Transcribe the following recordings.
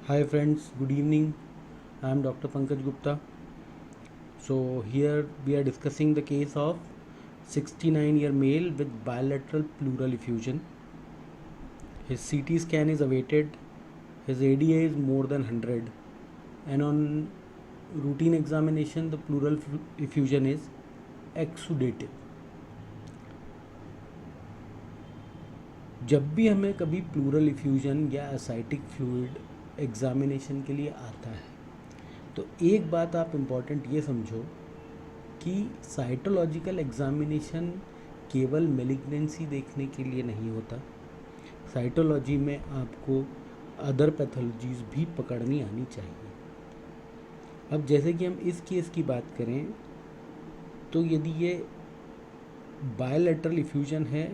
Hi friends, good evening. I am Dr. Pankaj Gupta. So here we are discussing the case of 69-year male with bilateral pleural effusion. His CT scan is awaited. His ADA is more than 100 and on routine examination the pleural effusion is exudative. जब भी हमें कभी pleural effusion या Asiatic fluid examination के लिए आता है तो एक बात आप इम्पॉर्टेंट ये समझो कि साइटोलॉजिकल एग्जामिनेशन केवल मेलिग्नेंसी देखने के लिए नहीं होता। साइटोलॉजी में आपको अदर पैथोलॉजीज़ भी पकड़नी आनी चाहिए। अब जैसे कि हम इस केस की बात करें तो यदि ये बायलैटरल इफ्यूजन है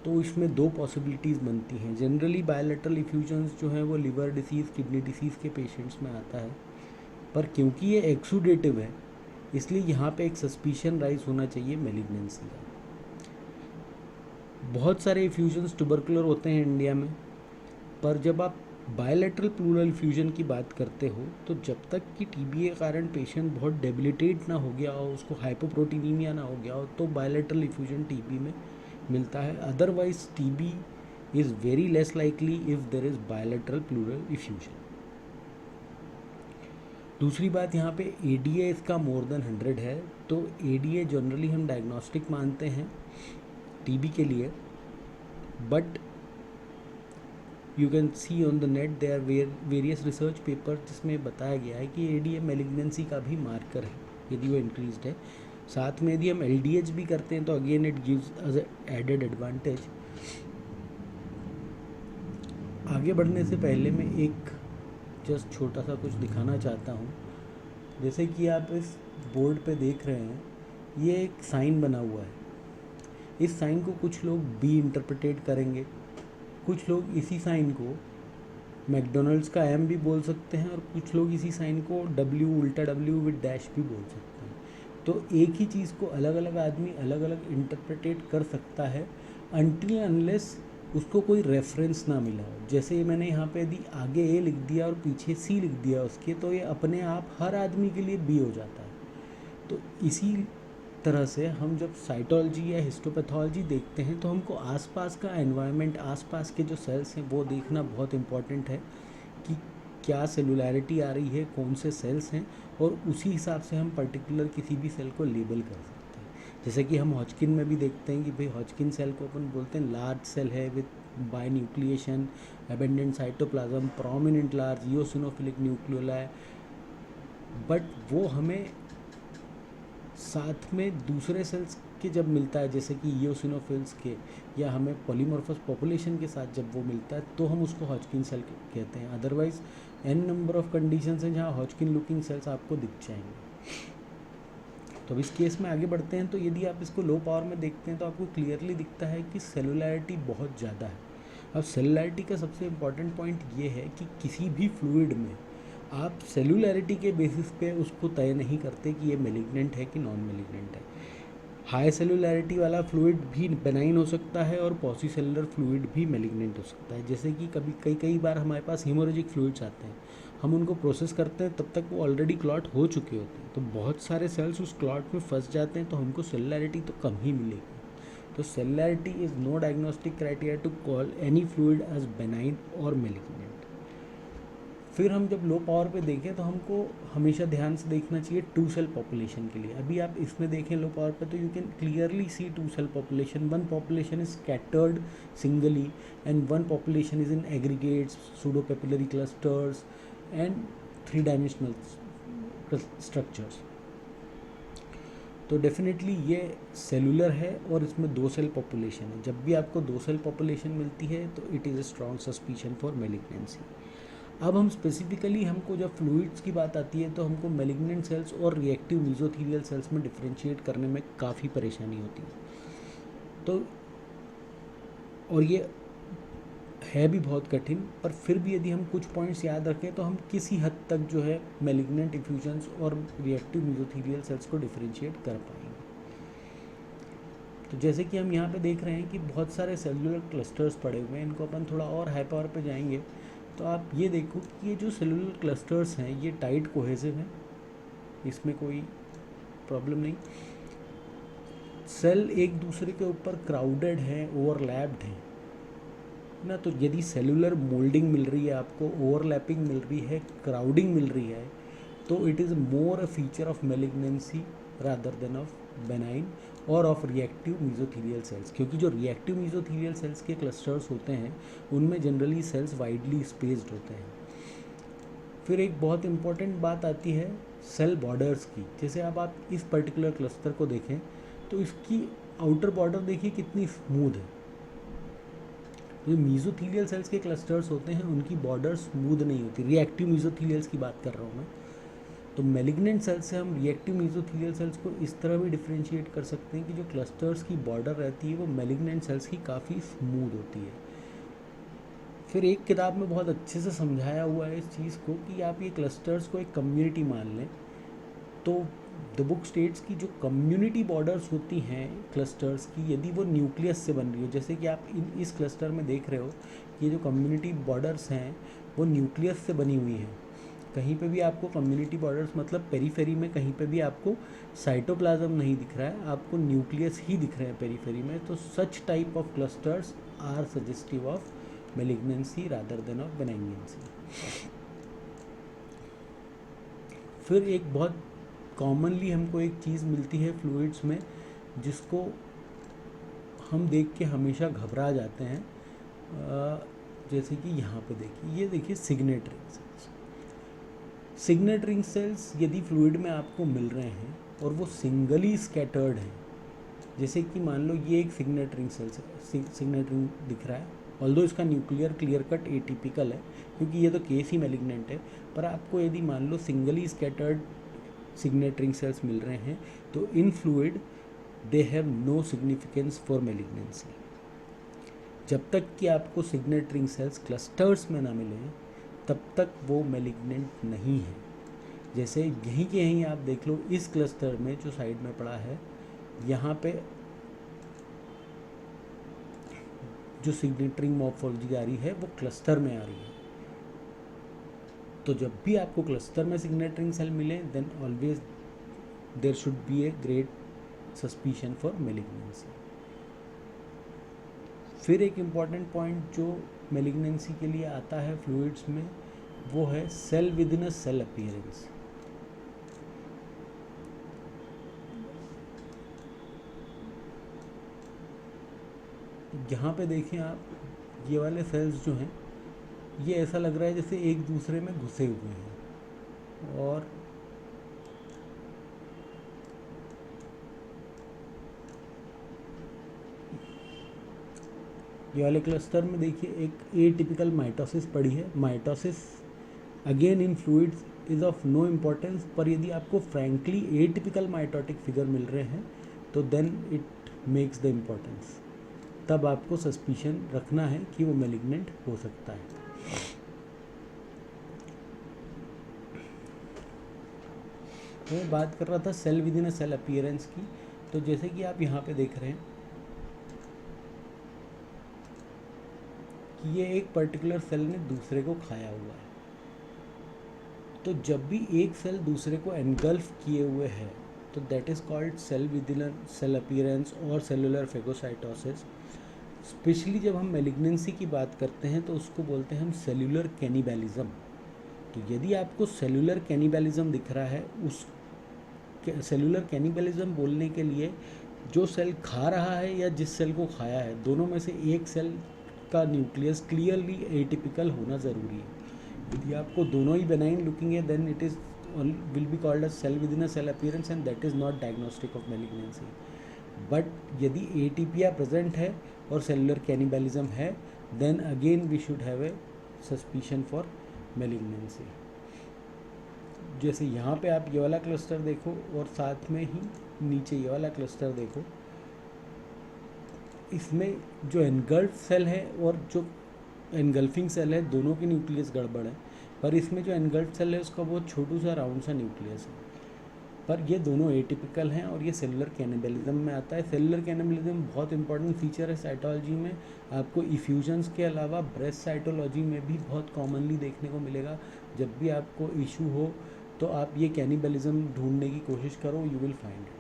तो इसमें दो पॉसिबिलिटीज़ बनती हैं। जनरली बायलैटरल इफ्यूजन्स जो हैं वो लिवर डिसीज़ किडनी डिसीज़ के पेशेंट्स में आता है, पर क्योंकि ये एक्सुडेटिव है इसलिए यहाँ पे एक सस्पिशन राइज होना चाहिए मेलिग्नेंसी का। बहुत सारे इफ्यूजन्स ट्यूबरकुलर होते हैं इंडिया में, पर जब आप बायलैटरल प्लूरल इफ्यूजन की बात करते हो तो जब तक कि टीबी के कारण पेशेंट बहुत डेबिलिटेट ना हो गया हो, उसको हाइपोप्रोटीनीमिया ना हो गया हो, तो बायलैटरल इफ्यूजन टीबी में मिलता है। Otherwise TB is very less likely if there is bilateral pleural effusion. दूसरी बात, यहाँ पे एडीए इसका मोर देन 100 है, तो एडीए जनरली हम डायग्नोस्टिक मानते हैं टीबी के लिए, but you can see on the net there various research paper जिसमें बताया गया है कि एडीए मेलिग्नेंसी का भी मार्कर है यदि वो इंक्रीज्ड है। साथ में यदि हम एलडीएच भी करते हैं तो again it gives us added advantage. आगे बढ़ने से पहले मैं एक जस्ट छोटा सा कुछ दिखाना चाहता हूँ। जैसे कि आप इस बोर्ड पे देख रहे हैं, ये एक साइन बना हुआ है। इस साइन को कुछ लोग बी इंटरप्रेटेट करेंगे, कुछ लोग इसी साइन को मैकडोनल्ड्स का एम भी बोल सकते हैं, और कुछ लोग इसी साइन को डब्ल्यू उल्टा डब्ल्यू विद डैश भी बोल सकते हैं। तो एक ही चीज़ को अलग अलग आदमी अलग अलग इंटरप्रेटेट कर सकता है अनटिल अनलेस उसको कोई रेफरेंस ना मिला हो। जैसे मैंने यहाँ पे यदि आगे ए लिख दिया और पीछे सी लिख दिया उसके, तो ये अपने आप हर आदमी के लिए बी हो जाता है। तो इसी तरह से हम जब साइटोलॉजी या हिस्टोपैथोलॉजी देखते हैं तो हमको आसपास का एनवायरनमेंट, आसपास के जो सेल्स हैं वो देखना बहुत इम्पॉर्टेंट है कि क्या सेलुलैरिटी आ रही है, कौन से सेल्स हैं, और उसी हिसाब से हम पर्टिकुलर किसी भी सेल को लेबल कर सकते हैं। जैसे कि हम हॉजकिन में भी देखते हैं कि भाई हॉजकिन सेल को अपन बोलते हैं लार्ज सेल है with binucleation, abundant cytoplasm, prominent large eosinophilic nucleoli, but वो हमें साथ में दूसरे सेल्स के जब मिलता है जैसे कि ईओसिनोफिल्स के, या हमें पॉलीमॉर्फस पॉपुलेशन के साथ जब वो मिलता है तो हम उसको हॉजकिन सेल कहते हैं। Otherwise an number of conditions हैं जहाँ हॉजकिन लुकिंग सेल्स आपको दिख जाएंगे। तो अब इस केस में आगे बढ़ते हैं। तो यदि आप इसको लो पावर में देखते हैं तो आपको क्लियरली दिखता है कि सेलुलैरिटी बहुत ज़्यादा है। अब सेलुलैरिटी का सबसे इम्पॉर्टेंट पॉइंट ये है कि किसी भी फ्लूइड में आप सेलुलैरिटी के बेसिस पे उसको तय नहीं करते कि ये मेलिग्नेंट है कि नॉन मेलिग्नेंट है। हाई सेलुलैरिटी वाला फ्लूइड भी बेनाइन हो सकता है और पॉलीसेलुलर फ्लूइड भी मेलिग्नेंट हो सकता है। जैसे कि कभी कई बार हमारे पास हीमोरेजिक फ्लूइड्स आते हैं, हम उनको प्रोसेस करते हैं तब तक वो ऑलरेडी क्लॉट हो चुके होते हैं, तो बहुत सारे सेल्स उस क्लॉट में फंस जाते हैं, तो हमको सेलुलैरिटी तो कम ही मिलेगी। तो cellularity is no diagnostic criteria to call any fluid as benign और मेलिग्नेंट। फिर हम जब लो पावर पे देखें तो हमको हमेशा ध्यान से देखना चाहिए टू सेल पॉपुलेशन के लिए। अभी आप इसमें देखें लो पावर पे तो you can clearly see two cell population. One population is scattered singly and one population is in aggregates, pseudo papillary clusters and three dimensional structures. तो डेफिनेटली ये सेलुलर है और इसमें दो सेल पॉपुलेशन है। जब भी आपको दो सेल पॉपुलेशन मिलती है तो it is a strong suspicion for malignancy. अब हम स्पेसिफिकली हमको जब फ्लूइड्स की बात आती है तो हमको मेलिग्नेंट सेल्स और रिएक्टिव मीजोथीलियल सेल्स में डिफरेंशिएट करने में काफ़ी परेशानी होती है। तो और ये है भी बहुत कठिन, पर फिर भी यदि हम कुछ पॉइंट्स याद रखें तो हम किसी हद तक जो है मेलिग्नेंट इफ्यूजन्स और रिएक्टिव मीजोथीलियल सेल्स को डिफरेंशिएट कर पाएंगे। तो जैसे कि हम यहाँ पे देख रहे हैं कि बहुत सारे सेलुलर क्लस्टर्स पड़े हुए हैं। इनको अपन थोड़ा और हाई पावर पे जाएंगे तो आप ये देखो कि ये जो सेलुलर क्लस्टर्स हैं ये टाइट कोहेसिव हैं, इसमें कोई प्रॉब्लम नहीं। सेल एक दूसरे के ऊपर क्राउडेड हैं, ओवरलैप्ड हैं ना, तो यदि सेलुलर मोल्डिंग मिल रही है आपको, ओवरलैपिंग मिल रही है, क्राउडिंग मिल रही है, तो it is more a feature of malignancy rather than of benign और ऑफ रिएक्टिव मीजोथीलियल सेल्स, क्योंकि जो रिएक्टिव मीजोथीलियल सेल्स के क्लस्टर्स होते हैं उनमें जनरली सेल्स वाइडली स्पेस्ड होते हैं। फिर एक बहुत इंपॉर्टेंट बात आती है सेल बॉर्डर्स की। जैसे अब आप इस पर्टिकुलर क्लस्टर को देखें तो इसकी आउटर बॉर्डर देखिए कितनी स्मूथ है। जो मीजोथीलियल सेल्स के क्लस्टर्स होते हैं उनकी बॉर्डर स्मूथ नहीं होती, रिएक्टिव मीजोथीलियल्स की बात कर रहा हूँ मैं। तो मेलिग्नेंट सेल्स से हम रिएक्टिव मीजोथीलियल सेल्स को इस तरह भी डिफ्रेंशिएट कर सकते हैं कि जो क्लस्टर्स की बॉर्डर रहती है वो मेलिग्नेंट सेल्स की काफ़ी स्मूथ होती है। फिर एक किताब में बहुत अच्छे से समझाया हुआ है इस चीज़ को कि आप ये क्लस्टर्स को एक कम्युनिटी मान लें। तो द बुक स्टेट्स की जो कम्युनिटी बॉर्डर्स होती हैं क्लस्टर्स की, यदि वो न्यूक्लियस से बन रही हो, जैसे कि आप इस क्लस्टर में देख रहे हो कि ये जो कम्युनिटी बॉर्डर्स हैं वो न्यूक्लियस से बनी हुई हैं। कहीं पे भी आपको कम्युनिटी बॉर्डर्स मतलब पेरीफेरी में कहीं पे भी आपको साइटोप्लाज्म नहीं दिख रहा है, आपको न्यूक्लियस ही दिख रहे हैं पेरीफेरी में, तो such type of clusters are suggestive of malignancy rather than of benignancy. फिर एक बहुत कॉमनली हमको एक चीज़ मिलती है फ्लूइड्स में जिसको हम देख के हमेशा घबरा जाते हैं, जैसे कि यहाँ पे देखिए, ये देखिए signet ring cells. Signet ring cells यदि फ्लूइड में आपको मिल रहे हैं और वो सिंगली स्कैटर्ड हैं, जैसे कि मान लो ये एक सिग्नेट रिंग सेल्स है, सिग्नेट रिंग दिख रहा है, ऑल्दो इसका न्यूक्लियर क्लियर कट एटिपिकल है क्योंकि ये तो केस ही मेलिग्नेंट है, पर आपको यदि मान लो singly scattered signet ring cells मिल रहे हैं तो in fluid they have no significance for malignancy. जब तक कि आपको सिग्नेट रिंग सेल्स क्लस्टर्स में ना मिलें तब तक वो मेलिग्नेंट नहीं है। जैसे यहीं के यहीं आप देख लो, इस क्लस्टर में जो साइड में पड़ा है यहाँ पे जो सिग्नेट रिंग मॉर्फोलॉजी आ रही है वो क्लस्टर में आ रही है। तो जब भी आपको क्लस्टर में सिग्नेट रिंग सेल मिले then always there should be a great suspicion for malignancy. फिर एक इम्पॉर्टेंट पॉइंट जो मेलिग्नेंसी के लिए आता है फ्लूइड्स में वो है cell within a cell appearance. यहाँ पे देखें आप, ये वाले सेल्स जो हैं ये ऐसा लग रहा है जैसे एक दूसरे में घुसे हुए हैं, और ये वाले क्लस्टर में देखिए एक एटिपिकल माइटोसिस पड़ी है। Mitosis again in fluids is of no importance, पर यदि आपको फ्रैंकली एटिपिकल माइटोटिक फिगर मिल रहे हैं तो then it makes the importance, तब आपको सस्पिशन रखना है कि वो मेलिग्नेंट हो सकता है। मैं बात कर रहा था cell within a cell appearance की, तो जैसे कि आप यहाँ पे देख रहे हैं कि ये एक पर्टिकुलर सेल ने दूसरे को खाया हुआ है। तो जब भी एक सेल दूसरे को एनगल्फ किए हुए है तो that is called cell within a cell appearance और सेलुलर फेगोसाइटोसिस। स्पेशली जब हम मेलिग्नेंसी की बात करते हैं तो उसको बोलते हैं हम सेलुलर कैनिबैलिज्म। तो यदि आपको सेलुलर कैनिबैलिज्म दिख रहा है, उस सेलुलर कैनिबैलिज्म बोलने के लिए जो सेल खा रहा है या जिस सेल को खाया है, दोनों में से एक सेल का न्यूक्लियस क्लियरली एटिपिकल होना ज़रूरी है। यदि आपको दोनों ही बेनाइन लुकिंग है then it is will be called a cell within a cell appearance and that is not diagnostic of malignancy. But यदि एटीपिया प्रेजेंट है और सेलुलर कैनिबैलिज्म है then again we should have a suspicion for malignancy. जैसे यहाँ पे आप ये वाला क्लस्टर देखो और साथ में ही नीचे ये वाला क्लस्टर देखो, इसमें जो एनगल्फ सेल है और जो एनगल्फिंग सेल है दोनों की न्यूक्लियस गड़बड़ है, पर इसमें जो एनगल्फ सेल है उसका बहुत छोटू सा राउंड सा न्यूक्लियस है। पर ये दोनों एटिपिकल हैं और ये सेलुलर कैनिबलिज्म में आता है। सेलुलर कैनिबलिज्म बहुत इंपॉर्टेंट फीचर है साइटोलॉजी में। आपको इफ्यूजन्स के अलावा ब्रेस्ट साइटोलॉजी में भी बहुत कॉमनली देखने को मिलेगा। जब भी आपको इशू हो तो आप ये कैनिबलिज्म ढूंढने की कोशिश करो, यू विल फाइंड इट।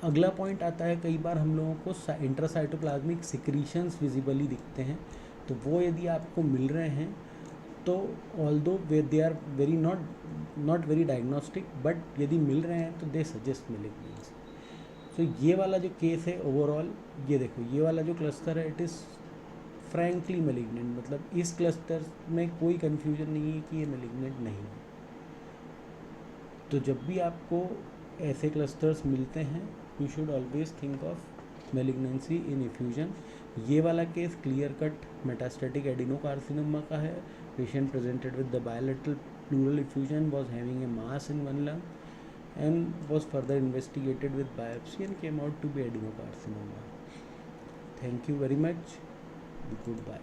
अगला पॉइंट आता है, कई बार हम लोगों को इंट्रासाइटोप्लाज्मिक सिक्रीशंस विजिबली दिखते हैं, तो वो यदि आपको मिल रहे हैं तो although they are very not very diagnostic, but यदि मिल रहे हैं तो दे सजेस्ट मैलिग्नेंसी। तो ये वाला जो केस है ओवरऑल, ये देखो ये वाला जो क्लस्टर है इट इज़ फ्रैंकली मैलिग्नेंट, मतलब इस क्लस्टर में कोई कन्फ्यूजन नहीं है कि ये मैलिग्नेंट नहीं है। तो जब भी आपको ऐसे क्लस्टर्स मिलते हैं you should always think of malignancy in effusion. ये वाला case clear cut metastatic adenocarcinoma का है। Patient presented with the bilateral pleural effusion, was having a mass in one lung and was further investigated with biopsy and came out to be adenocarcinoma. Thank you very much. Goodbye.